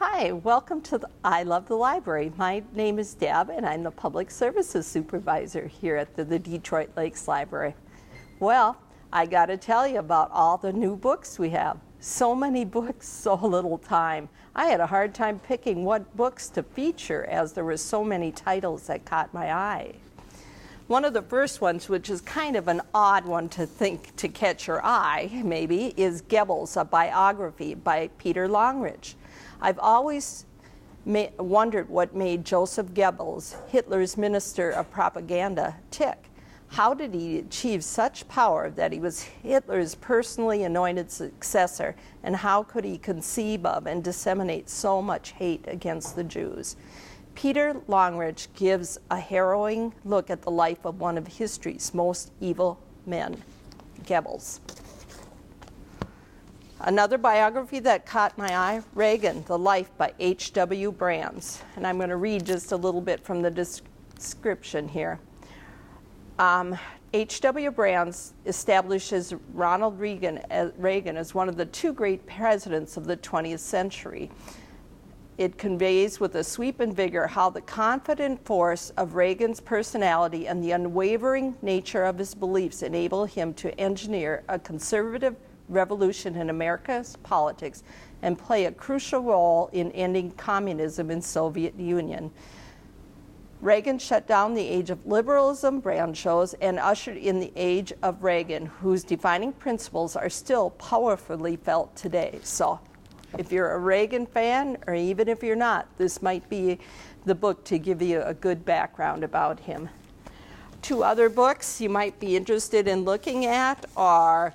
Hi, welcome to I Love the Library. My name is Deb, and I'm the Public Services Supervisor here at the Detroit Lakes Library. Well, I got to tell you about all the new books we have. So many books, so little time. I had a hard time picking what books to feature as there were so many titles that caught my eye. One of the first ones, which is kind of an odd one to catch your eye, maybe, is Goebbels, a biography by Peter Longridge. I've always wondered what made Joseph Goebbels, Hitler's minister of propaganda, tick. How did he achieve such power that he was Hitler's personally anointed successor, and how could he conceive of and disseminate so much hate against the Jews? Peter Longridge gives a harrowing look at the life of one of history's most evil men, Goebbels. Another biography that caught my eye, Reagan The Life by H.W. Brands. And I'm going to read just a little bit from the description here. H.W. Brands establishes Ronald Reagan as one of the two great presidents of the 20th century. It conveys with a sweep and vigor how the confident force of Reagan's personality and the unwavering nature of his beliefs enable him to engineer a conservative revolution in America's politics and play a crucial role in ending communism in Soviet Union. Reagan shut down the age of liberalism, Brand shows, and ushered in the age of Reagan, whose defining principles are still powerfully felt today. So if you're a Reagan fan, or even if you're not, this might be the book to give you a good background about him. Two other books you might be interested in looking at are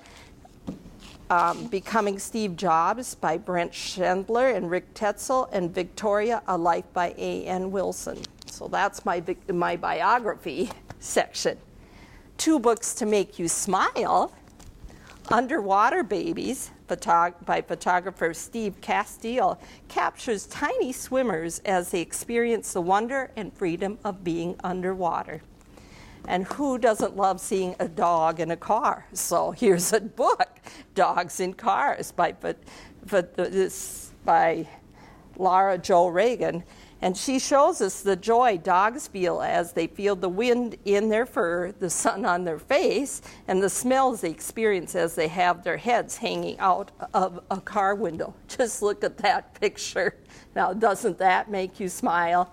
Becoming Steve Jobs by Brent Schindler and Rick Tetzel, and Victoria, A Life by A.N. Wilson. So that's my biography section. Two books to make you smile. Underwater Babies by photographer Steve Castile captures tiny swimmers as they experience the wonder and freedom of being underwater. And who doesn't love seeing a dog in a car? So here's a book, Dogs in Cars by Lara Jo Reagan. And she shows us the joy dogs feel as they feel the wind in their fur, the sun on their face, and the smells they experience as they have their heads hanging out of a car window. Just look at that picture. Now, doesn't that make you smile?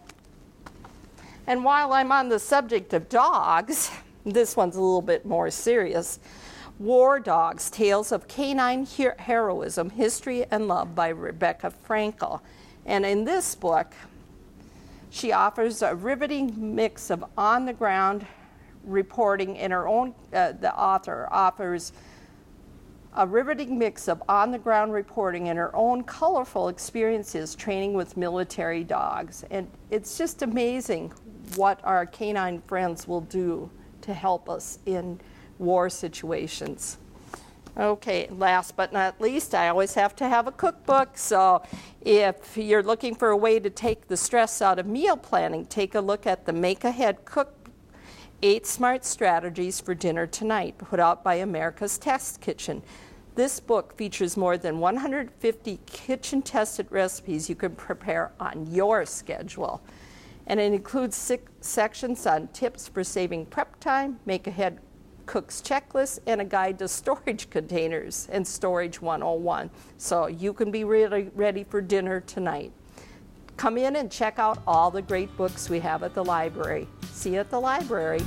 And while I'm on the subject of dogs, this one's a little bit more serious. War Dogs, Tales of Canine Heroism, History and Love by Rebecca Frankel. And in this book, she offers a riveting mix of on-the-ground reporting in her own, the author offers a riveting mix of on-the-ground reporting and her own colorful experiences training with military dogs. And it's just amazing what our canine friends will do to help us in war situations. Okay, last but not least, I always have to have a cookbook. So if you're looking for a way to take the stress out of meal planning, take a look at the Make Ahead Cookbook, 8 Smart Strategies for Dinner Tonight, put out by America's Test Kitchen. This book features more than 150 kitchen-tested recipes you can prepare on your schedule. And it includes 6 sections on tips for saving prep time, Make Ahead Cook's Checklist, and a guide to storage containers and Storage 101. So you can be really ready for dinner tonight. Come in and check out all the great books we have at the library. See you at the library.